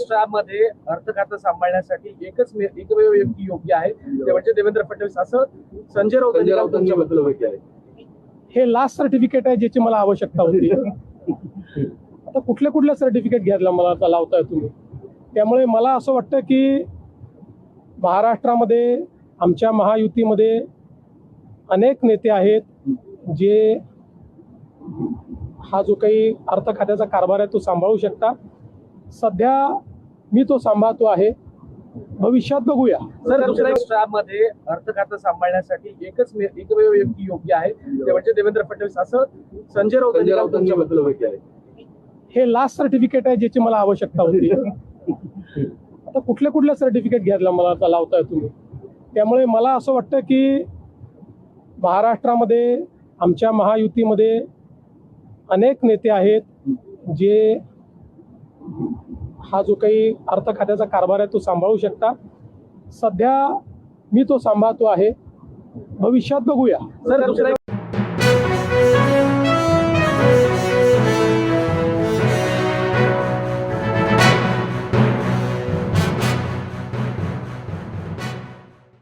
स्टॅबमध्ये अर्थ खातं सांभाळण्यासाठी एकमेव व्यक्ती योग्य आहे ते म्हणजे देवेंद्र फडणवीस, असं संजय राऊतांनी म्हटलं. हे लास्ट सर्टिफिकेट आहे ज्याची मला आवश्यकता होती. आता कुठल्या सर्टिफिकेट घ्यायला मला लावताय तुम्ही. त्यामुळे मला असं वाटतं की महाराष्ट्रामध्ये आमच्या महायुतीमध्ये अनेक नेते आहेत जे हा जो काही अर्थ खात्याचा कारभार आहे तो सांभाळू शकता. सध्या मी तो सांभाळतो आहे, भविष्यात बघूया. सर, दुसऱ्या स्टॅबमध्ये अर्थ खातं सांभाळण्यासाठी एकमेव व्यक्ती योग्य आहे ते म्हणजे देवेंद्र फडणवीस, असं संजय राऊतांनी म्हटलं. हे लास्ट सर्टिफिकेट आहे ज्याची मला आवश्यकता होती. आता कुठल्या सर्टिफिकेट घ्यायला मला लावताय तुम्ही. त्यामुळे मला असं वाटतं की महाराष्ट्रामध्ये आमच्या महायुतीमध्ये अनेक नेते आहेत जे हा जो काही अर्थ खात्याचा कारभार आहे तो सांभाळू शकता. सध्या मी तो सांभाळतो आहे, भविष्यात बघूया. सर, दुसऱ्या